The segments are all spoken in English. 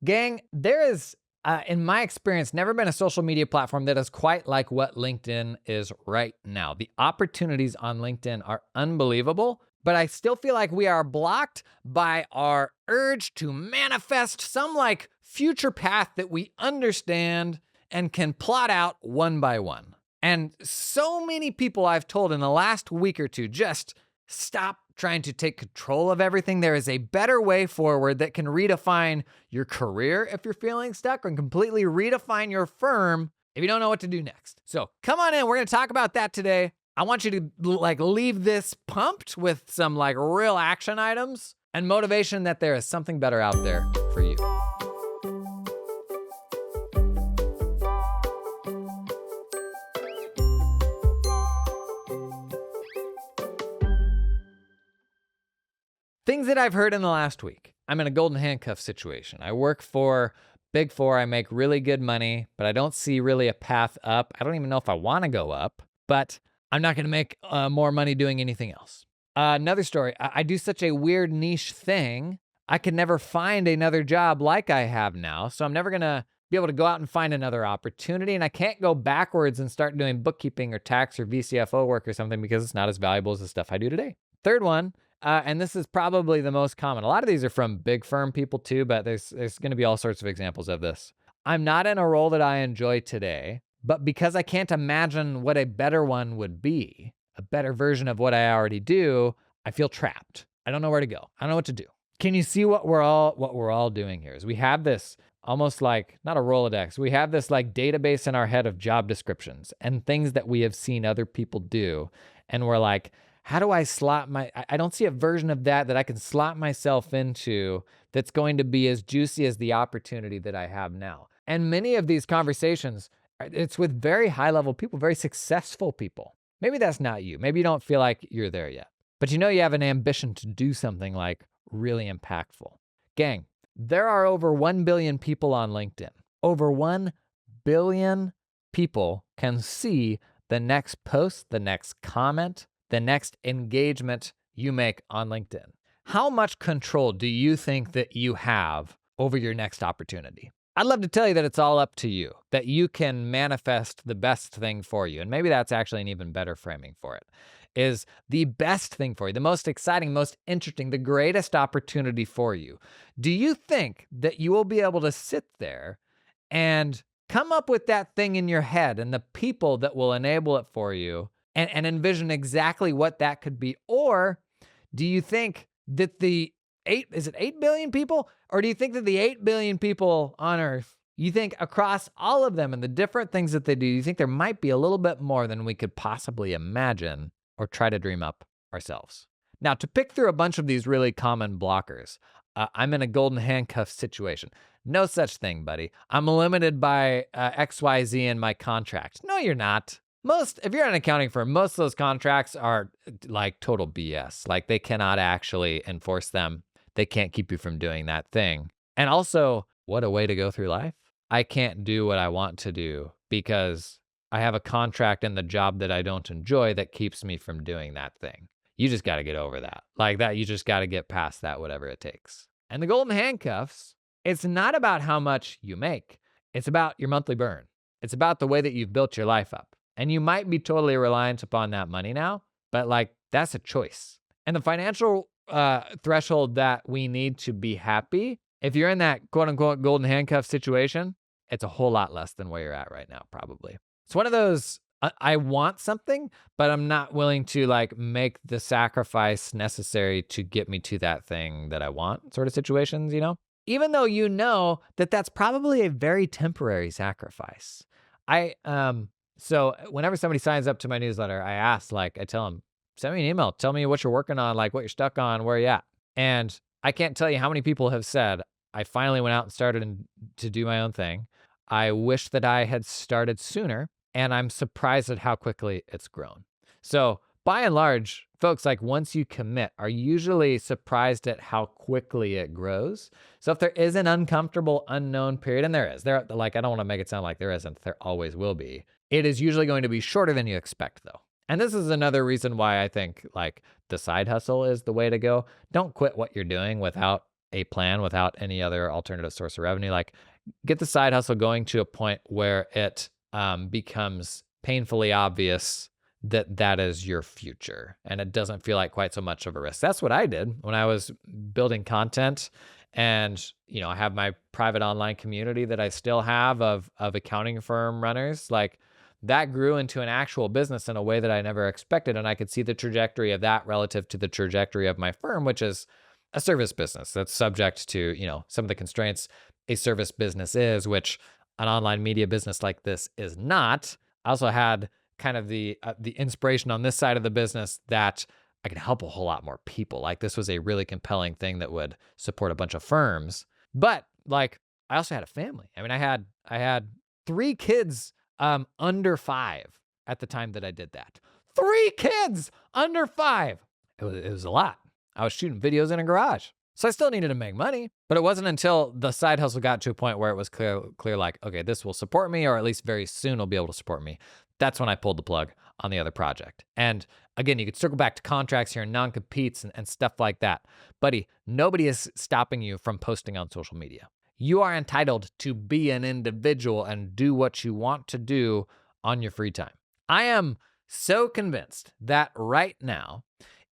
Gang, there is, in my experience, never been a social media platform that is quite like what LinkedIn is right now. The opportunities on LinkedIn are unbelievable, but I still feel like we are blocked by our urge to manifest some like future path that we understand and can plot out one by one. And so many people I've told in the last week or two, just stop trying to take control of everything. There is a better way forward that can redefine your career if you're feeling stuck, and completely redefine your firm if you don't know what to do next. So come on in. We're going to talk about that today. I want you to leave this pumped with some real action items and motivation that there is something better out there for you. Things that I've heard in the last week. I'm in a golden handcuff situation. I work for Big Four. I make really good money, but I don't see really a path up. I don't even know if I want to go up, but I'm not going to make more money doing anything else. Another story. I do such a weird niche thing. I could never find another job like I have now, so I'm never going to be able to go out and find another opportunity, and I can't go backwards and start doing bookkeeping or tax or VCFO work or something because it's not as valuable as the stuff I do today. Third one, and this is probably the most common. A lot of these are from big firm people too, but there's going to be all sorts of examples of this. I'm not in a role that I enjoy today, but because I can't imagine what a better one would be, a better version of what I already do, I feel trapped. I don't know where to go. I don't know what to do. Can you see what we're all doing here? Is we have this almost like, not a Rolodex, we have this database in our head of job descriptions and things that we have seen other people do. And we're like, how do I slot I don't see a version of that I can slot myself into that's going to be as juicy as the opportunity that I have now. And many of these conversations, it's with very high level people, very successful people. Maybe that's not you. Maybe you don't feel like you're there yet, but you have an ambition to do something really impactful. Gang, there are over 1 billion people on LinkedIn. Over 1 billion people can see the next post, the next comment, the next engagement you make on LinkedIn. How much control do you think that you have over your next opportunity? I'd love to tell you that it's all up to you, that you can manifest the best thing for you. And maybe that's actually an even better framing for it, is the best thing for you, the most exciting, most interesting, the greatest opportunity for you. Do you think that you will be able to sit there and come up with that thing in your head and the people that will enable it for you and envision exactly what that could be? Or do you think that is it 8 billion people? Or do you think that the 8 billion people on Earth, you think across all of them and the different things that they do, you think there might be a little bit more than we could possibly imagine or try to dream up ourselves? Now, to pick through a bunch of these really common blockers, I'm in a golden handcuff situation. No such thing, buddy. I'm limited by XYZ in my contract. No, you're not. If you're an accounting firm, most of those contracts are total BS. They cannot actually enforce them. They can't keep you from doing that thing. And also, what a way to go through life. I can't do what I want to do because I have a contract in the job that I don't enjoy that keeps me from doing that thing. You just got to get over that. You just got to get past that, whatever it takes. And the golden handcuffs, it's not about how much you make. It's about your monthly burn. It's about the way that you've built your life up. And you might be totally reliant upon that money now, but that's a choice. And the financial threshold that we need to be happy, if you're in that quote unquote golden handcuff situation, it's a whole lot less than where you're at right now, probably. It's one of those, I want something, but I'm not willing to make the sacrifice necessary to get me to that thing that I want sort of situations, Even though that that's probably a very temporary sacrifice. So whenever somebody signs up to my newsletter, I tell them, send me an email. Tell me what you're working on, what you're stuck on, where you're at. And I can't tell you how many people have said, I finally went out and started to do my own thing. I wish that I had started sooner, and I'm surprised at how quickly it's grown. So by and large, folks, once you commit, are usually surprised at how quickly it grows. So if there is an uncomfortable, unknown period, and there is, I don't want to make it sound like there isn't, there always will be. It is usually going to be shorter than you expect, though. And this is another reason why I think the side hustle is the way to go. Don't quit what you're doing without a plan without any other alternative source of revenue. Like, get the side hustle going to a point where it becomes painfully obvious that that is your future and it doesn't feel like quite so much of a risk. That's what I did when I was building content. And, I have my private online community that I still have of accounting firm runners. Like, that grew into an actual business in a way that I never expected. And I could see the trajectory of that relative to the trajectory of my firm, which is a service business that's subject to, some of the constraints a service business is, which an online media business like this is not. I also had kind of the inspiration on this side of the business that I could help a whole lot more people. Like, this was a really compelling thing that would support a bunch of firms. But like, I also had a family. I mean, I had 3 kids under 5 at the time that I did that. 3 kids under 5. It was a lot. I was shooting videos in a garage. So I still needed to make money, but it wasn't until the side hustle got to a point where it was clear like, okay, this will support me, or at least very soon will be able to support me. That's when I pulled the plug on the other project. And again, you could circle back to contracts here and non-competes and stuff like that. Buddy, nobody is stopping you from posting on social media. You are entitled to be an individual and do what you want to do on your free time. I am so convinced that right now,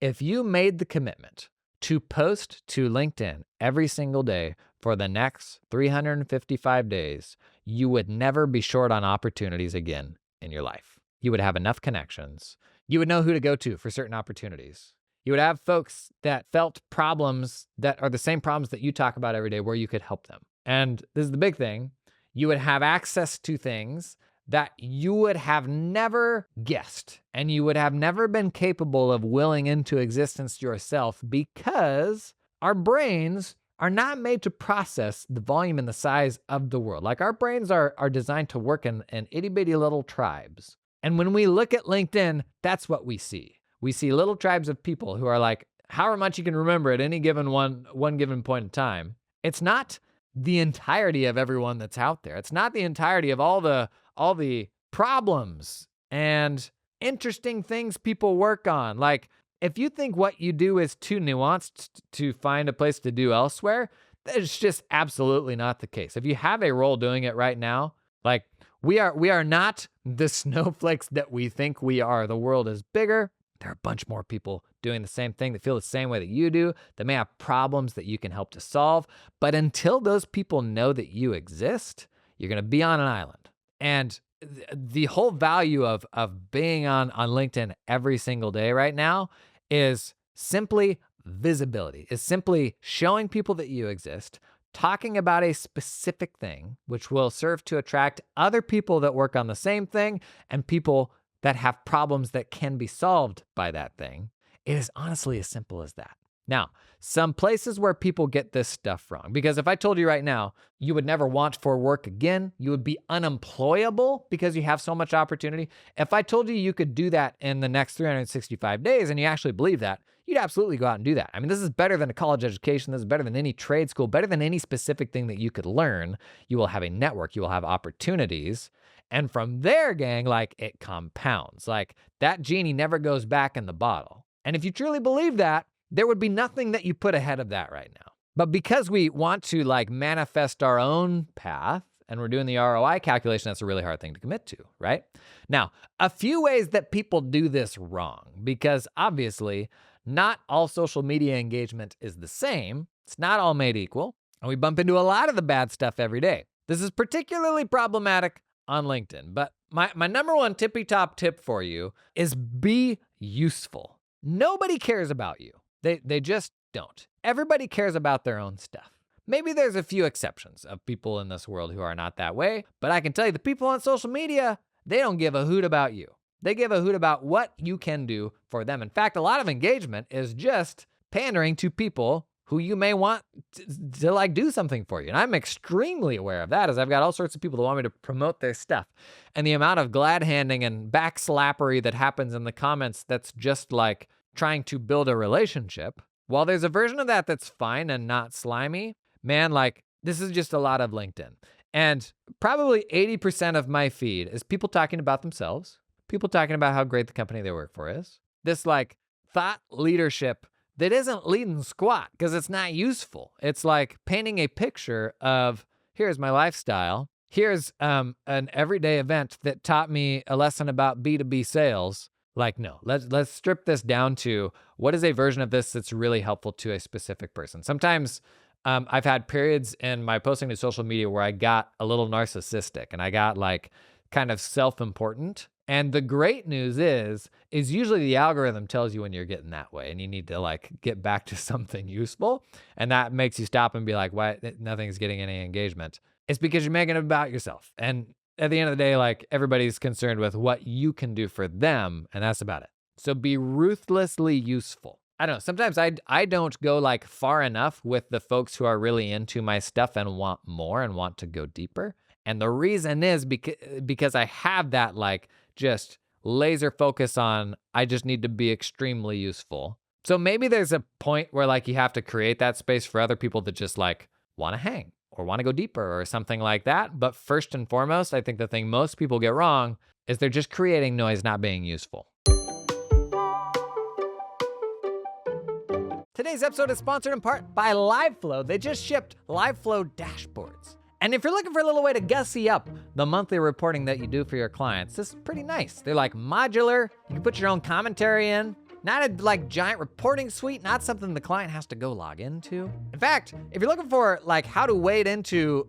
if you made the commitment to post to LinkedIn every single day for the next 355 days, you would never be short on opportunities again in your life. You would have enough connections. You would know who to go to for certain opportunities. You would have folks that felt problems that are the same problems that you talk about every day where you could help them. And this is the big thing. You would have access to things that you would have never guessed and you would have never been capable of willing into existence yourself, because our brains are not made to process the volume and the size of the world. Like, our brains are designed to work in itty bitty little tribes. And when we look at LinkedIn, that's what we see. We see little tribes of people who are like, however much you can remember at any given one given point in time. It's not the entirety of everyone that's out there. It's not the entirety of all the problems and interesting things people work on. Like, if you think what you do is too nuanced to find a place to do elsewhere, that's just absolutely not the case. If you have a role doing it right now, like, we are not the snowflakes that we think we are. The world is bigger. There are a bunch more people doing the same thing that feel the same way that you do, that may have problems that you can help to solve. But until those people know that you exist, you're going to be on an island. And the whole value of being on LinkedIn every single day right now is simply visibility, is simply showing people that you exist, talking about a specific thing, which will serve to attract other people that work on the same thing and people that have problems that can be solved by that thing. It is honestly as simple as that. Now, some places where people get this stuff wrong, because if I told you right now, you would never want for work again, you would be unemployable because you have so much opportunity. If I told you you could do that in the next 365 days and you actually believe that, you'd absolutely go out and do that. I mean, this is better than a college education. This is better than any trade school, better than any specific thing that you could learn. You will have a network, you will have opportunities. And from there, gang, like, it compounds. Like, that genie never goes back in the bottle. And if you truly believe that, there would be nothing that you put ahead of that right now. But because we want to like manifest our own path and we're doing the ROI calculation, that's a really hard thing to commit to, right? Now, a few ways that people do this wrong, because obviously not all social media engagement is the same. It's not all made equal. And we bump into a lot of the bad stuff every day. This is particularly problematic on LinkedIn. But my number one tippy top tip for you is be useful. Nobody cares about you. They just don't. Everybody cares about their own stuff. Maybe there's a few exceptions of people in this world who are not that way, but I can tell you the people on social media, they don't give a hoot about you. They give a hoot about what you can do for them. In fact, a lot of engagement is just pandering to people who you may want to like do something for you. And I'm extremely aware of that, as I've got all sorts of people that want me to promote their stuff. And the amount of glad handing and backslappery that happens in the comments that's just like trying to build a relationship. While there's a version of that that's fine and not slimy, man, like, this is just a lot of LinkedIn. And probably 80% of my feed is people talking about themselves, people talking about how great the company they work for is. This like thought leadership that isn't leading squat because it's not useful. It's like painting a picture of, here's my lifestyle. Here's an everyday event that taught me a lesson about B2B sales. Like, no, let's strip this down to what is a version of this that's really helpful to a specific person. Sometimes I've had periods in my posting to social media where I got a little narcissistic and I got like kind of self-important. And the great news is usually the algorithm tells you when you're getting that way and you need to like get back to something useful. And that makes you stop and be like, why nothing's getting any engagement? It's because you're making it about yourself. And at the end of the day, like everybody's concerned with what you can do for them. And that's about it. So be ruthlessly useful. I don't know. Sometimes I don't go like far enough with the folks who are really into my stuff and want more and want to go deeper. And the reason is because I have that like just laser focus on, I just need to be extremely useful. So maybe there's a point where like you have to create that space for other people that just like want to hang or want to go deeper or something like that. But first and foremost, I think the thing most people get wrong is they're just creating noise, not being useful. Today's episode is sponsored in part by LiveFlow. They just shipped LiveFlow dashboards. And if you're looking for a little way to gussy up the monthly reporting that you do for your clients, this is pretty nice. They're like modular. You can put your own commentary in. Not a like giant reporting suite, not something the client has to go log into. In fact, if you're looking for like how to wade into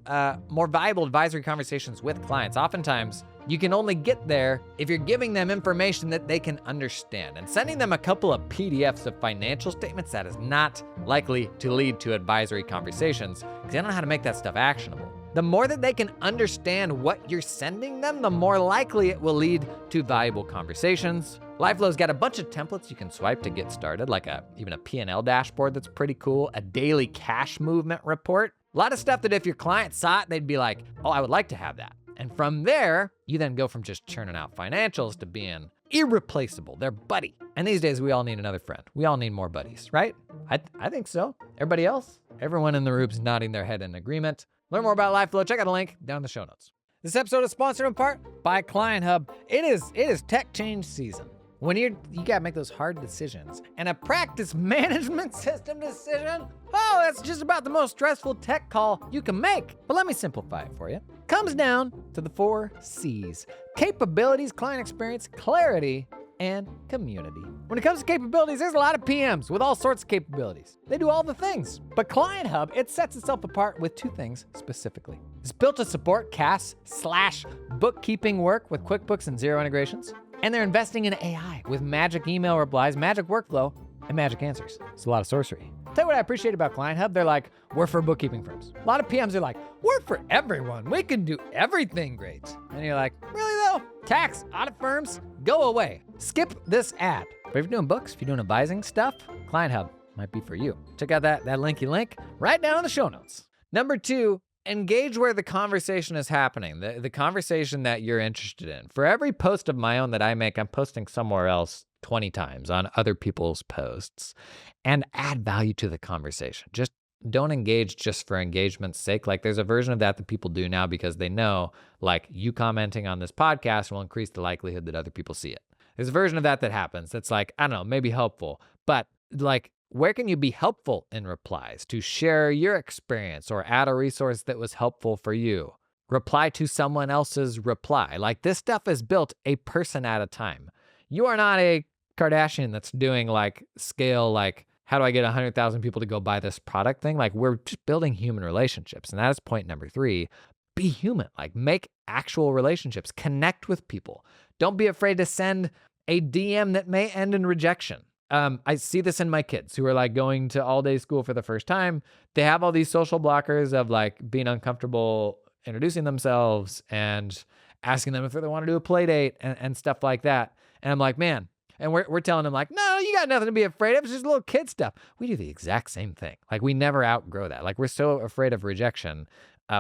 more valuable advisory conversations with clients, oftentimes you can only get there if you're giving them information that they can understand. And sending them a couple of PDFs of financial statements, that is not likely to lead to advisory conversations because they don't know how to make that stuff actionable. The more that they can understand what you're sending them, the more likely it will lead to valuable conversations. LiveFlow's got a bunch of templates you can swipe to get started, like even a P&L dashboard that's pretty cool, a daily cash movement report. A lot of stuff that if your client saw it, they'd be like, oh, I would like to have that. And from there, you then go from just churning out financials to being irreplaceable. They're buddy. And these days, we all need another friend. We all need more buddies, right? I think so. Everybody else? Everyone in the room's nodding their head in agreement. Learn more about LiveFlow. Check out the link down in the show notes. This episode is sponsored in part by Client Hub. It is tech change season. When you gotta make those hard decisions, and a practice management system decision, oh, that's just about the most stressful tech call you can make. But let me simplify it for you. Comes down to the 4 C's: capabilities, client experience, clarity, and community. When it comes to capabilities, there's a lot of PMs with all sorts of capabilities. They do all the things. But Client Hub, it sets itself apart with 2 things specifically. It's built to support CAS/bookkeeping work with QuickBooks and Xero integrations. And they're investing in AI with magic email replies, magic workflow, and magic answers. It's a lot of sorcery. Tell you what I appreciate about Client Hub, they're like, we're for bookkeeping firms. A lot of PMs are like, we're for everyone. We can do everything great. And you're like, really though? Tax, audit firms, go away. Skip this ad. But if you're doing books, if you're doing advising stuff, Client Hub might be for you. Check out that linky link right down in the show notes. Number 2, engage where the conversation is happening, the conversation that you're interested in. For every post of my own that I make, I'm posting somewhere else 20 times on other people's posts, and add value to the conversation. Just don't engage just for engagement's sake. Like there's a version of that people do now because they know like you commenting on this podcast will increase the likelihood that other people see it. There's a version of that happens that's like, I don't know, maybe helpful, but like, where can you be helpful in replies? To share your experience or add a resource that was helpful for you. Reply to someone else's reply. Like this stuff is built a person at a time. You are not a Kardashian that's doing like scale, like how do I get 100,000 people to go buy this product thing? Like we're just building human relationships. And that is point number 3. Be human, like make actual relationships, connect with people. Don't be afraid to send a DM that may end in rejection. I see this in my kids who are like going to all day school for the first time. They have all these social blockers of like being uncomfortable introducing themselves and asking them if they want to do a play date and stuff like that. And I'm like, man, and we're telling them like, no, you got nothing to be afraid of. It's just little kid stuff. We do the exact same thing. Like we never outgrow that. Like we're so afraid of rejection.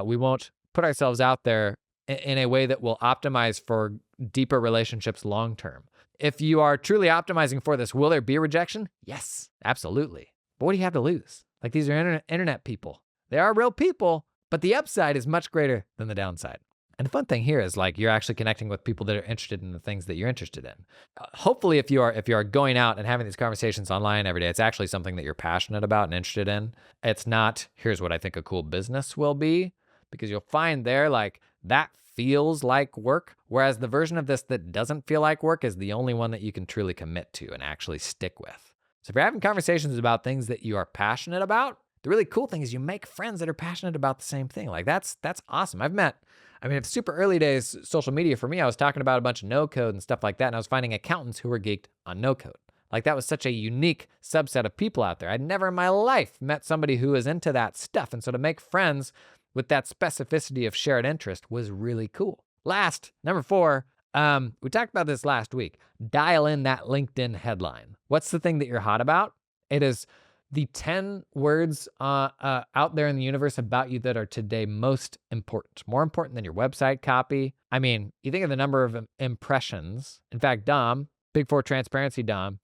We won't put ourselves out there in a way that will optimize for deeper relationships long-term. If you are truly optimizing for this, will there be rejection? Yes, absolutely. But what do you have to lose? Like these are internet people. They are real people, but the upside is much greater than the downside. And the fun thing here is like you're actually connecting with people that are interested in the things that you're interested in. Hopefully, if you are going out and having these conversations online every day, it's actually something that you're passionate about and interested in. It's not, here's what I think a cool business will be, because you'll find there like that feels like work, whereas the version of this that doesn't feel like work is the only one that you can truly commit to and actually stick with. So if you're having conversations about things that you are passionate about, the really cool thing is you make friends that are passionate about the same thing. Like that's awesome. It's super early days social media for me. I was talking about a bunch of no code and stuff like that. And I was finding accountants who were geeked on no code. Like that was such a unique subset of people out there. I'd never in my life met somebody who was into that stuff. And so to make friends with that specificity of shared interest was really cool. Last, number 4, we talked about this last week. Dial in that LinkedIn headline. What's the thing that you're hot about? It is the 10 words out there in the universe about you that are today most important, more important than your website copy. I mean, you think of the number of impressions. In fact, Dom, Big Four Transparency Dom,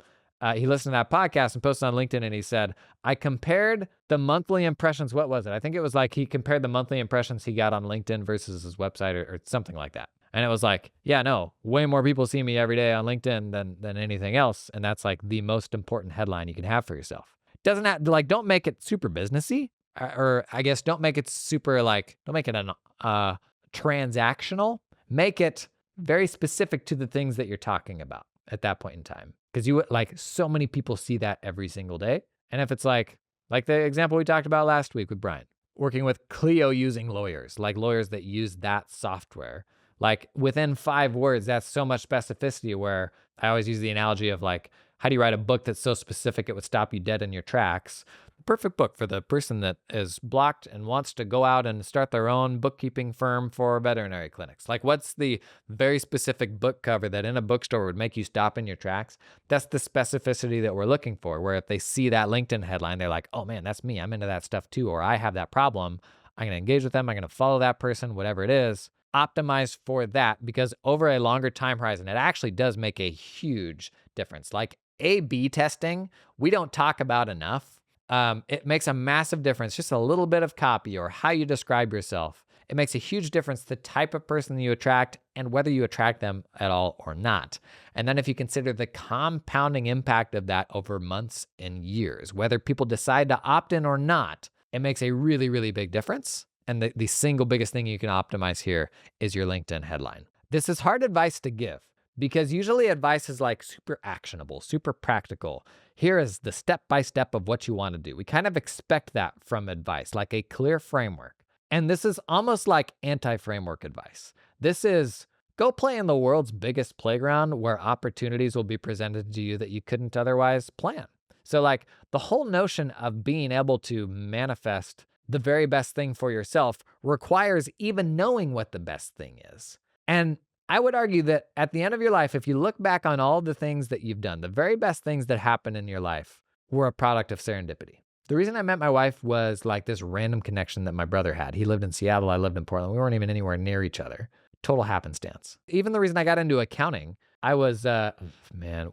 he listened to that podcast and posted on LinkedIn and he said, I compared the monthly impressions. What was it? I think it was like he compared the monthly impressions he got on LinkedIn versus his website or something like that. And it was like, yeah, no, way more people see me every day on LinkedIn than anything else. And that's like the most important headline you can have for yourself. Doesn't have, like, don't make it super businessy, or I guess don't make it super don't make it transactional. Make it very specific to the things that you're talking about at that point in time. Because so many people see that every single day. And if it's like the example we talked about last week with Brian, working with Clio using lawyers, like lawyers that use that software, like within 5 words, that's so much specificity where I always use the analogy of like, how do you write a book that's so specific it would stop you dead in your tracks? Perfect book for the person that is blocked and wants to go out and start their own bookkeeping firm for veterinary clinics. Like, what's the very specific book cover that in a bookstore would make you stop in your tracks? That's the specificity that we're looking for, where if they see that LinkedIn headline, they're like, oh man, that's me. I'm into that stuff too, or I have that problem. I'm going to engage with them. I'm going to follow that person, whatever it is. Optimize for that, because over a longer time horizon, it actually does make a huge difference. Like A/B testing, we don't talk about enough. It makes a massive difference. Just a little bit of copy or how you describe yourself. It makes a huge difference the type of person that you attract and whether you attract them at all or not. And then if you consider the compounding impact of that over months and years, whether people decide to opt in or not, it makes a really, really big difference. And the single biggest thing you can optimize here is your LinkedIn headline. This is hard advice to give because usually advice is like super actionable, super practical. Here is the step-by-step of what you want to do. We kind of expect that from advice, like a clear framework. And this is almost like anti-framework advice. This is go play in the world's biggest playground where opportunities will be presented to you that you couldn't otherwise plan. So like the whole notion of being able to manifest the very best thing for yourself requires even knowing what the best thing is. And I would argue that at the end of your life, if you look back on all the things that you've done, the very best things that happened in your life were a product of serendipity. The reason I met my wife was like this random connection that my brother had. He lived in Seattle, I lived in Portland. We weren't even anywhere near each other. Total happenstance. Even the reason I got into accounting, I was,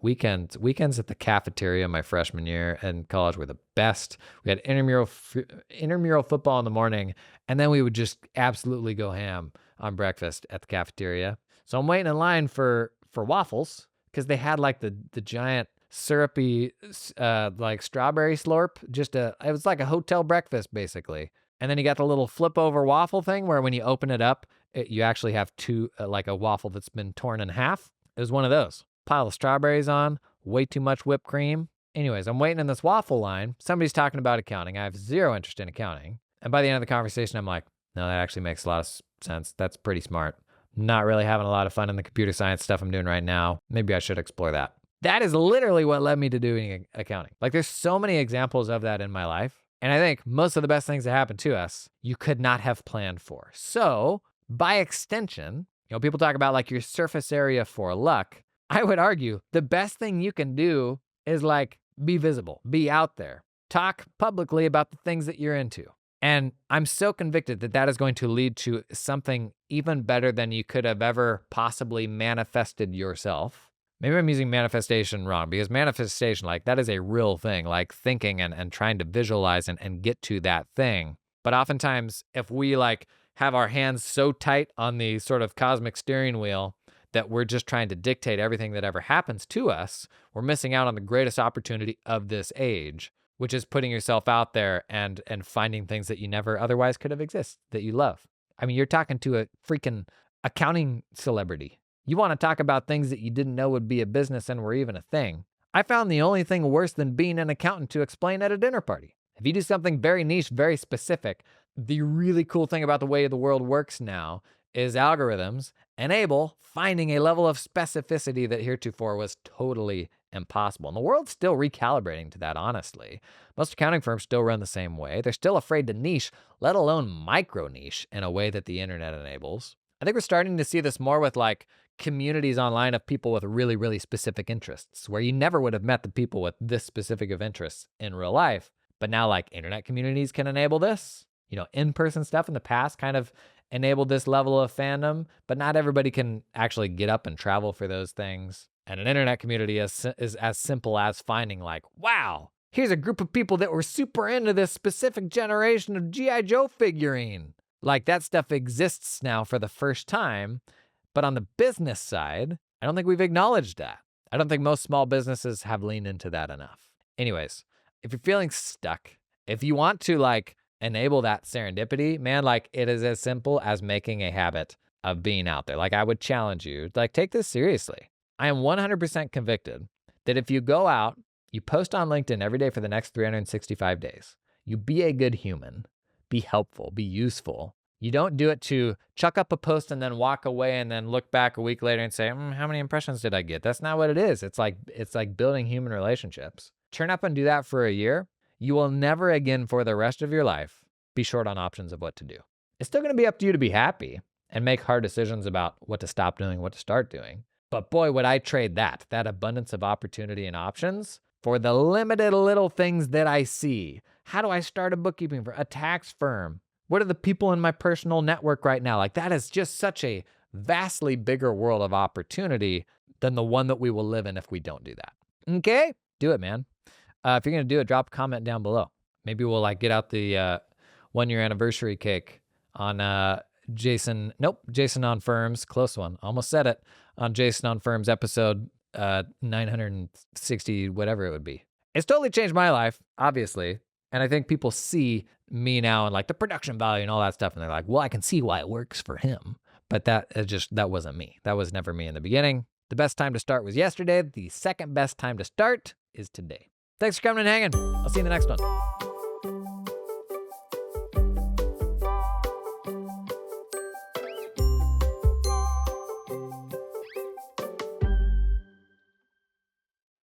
weekends at the cafeteria my freshman year in college were the best. We had intramural football in the morning, and then we would just absolutely go ham on breakfast at the cafeteria. So I'm waiting in line for waffles because they had like the giant syrupy like strawberry slurp. It was like a hotel breakfast basically. And then you got the little flip over waffle thing where when you open it up, you actually have two, like a waffle that's been torn in half. It was one of those. Pile of strawberries on, way too much whipped cream. Anyways, I'm waiting in this waffle line. Somebody's talking about accounting. I have zero interest in accounting. And by the end of the conversation, I'm like, no, that actually makes a lot of sense. That's pretty smart. Not really having a lot of fun in the computer science stuff I'm doing right now. Maybe I should explore that. That is literally what led me to doing accounting. Like there's so many examples of that in my life. And I think most of the best things that happen to us, you could not have planned for. So by extension, people talk about like your surface area for luck. I would argue the best thing you can do is like be visible, be out there, talk publicly about the things that you're into. And I'm so convicted that that is going to lead to something even better than you could have ever possibly manifested yourself. Maybe I'm using manifestation wrong because manifestation, like that is a real thing, like thinking and trying to visualize and get to that thing. But oftentimes if we like have our hands so tight on the sort of cosmic steering wheel that we're just trying to dictate everything that ever happens to us, we're missing out on the greatest opportunity of this age, which is putting yourself out there and finding things that you never otherwise could have existed that you love. I mean, you're talking to a freaking accounting celebrity. You want to talk about things that you didn't know would be a business and were even a thing. I found the only thing worse than being an accountant to explain at a dinner party. If you do something very niche, very specific, the really cool thing about the way the world works now is algorithms enable finding a level of specificity that heretofore was totally impossible. And the world's still recalibrating to that, honestly. Most accounting firms still run the same way. They're still afraid to niche, let alone micro niche in a way that the internet enables. I think we're starting to see this more with like communities online of people with really, really specific interests, where you never would have met the people with this specific of interests in real life. But now like internet communities can enable this. You know, in-person stuff in the past kind of enabled this level of fandom, but not everybody can actually get up and travel for those things. And an internet community is as simple as finding like, wow, here's a group of people that were super into this specific generation of G.I. Joe figurine. Like that stuff exists now for the first time. But on the business side, I don't think we've acknowledged that. I don't think most small businesses have leaned into that enough. Anyways, if you're feeling stuck, if you want to like enable that serendipity, man, like it is as simple as making a habit of being out there. Like I would challenge you, like take this seriously. I am 100% convicted that if you go out, you post on LinkedIn every day for the next 365 days, you be a good human, be helpful, be useful. You don't do it to chuck up a post and then walk away and then look back a week later and say, how many impressions did I get? That's not what it is. It's like building human relationships. Turn up and do that for a year. You will never again for the rest of your life be short on options of what to do. It's still going to be up to you to be happy and make hard decisions about what to stop doing, what to start doing. But boy, would I trade that abundance of opportunity and options for the limited little things that I see. How do I start a bookkeeping firm, a tax firm? What are the people in my personal network right now? Like that is just such a vastly bigger world of opportunity than the one that we will live in if we don't do that. Okay? Do it, man. If you're going to do it, drop a comment down below. Maybe we'll like get out the 1-year anniversary cake on Jason on Firms, close one, almost said it, on Jason on Firms episode 960, whatever it would be. It's totally changed my life, obviously. And I think people see me now and like the production value and all that stuff. And they're like, well, I can see why it works for him. But that wasn't me. That was never me in the beginning. The best time to start was yesterday. The second best time to start is today. Thanks for coming and hanging. I'll see you in the next one.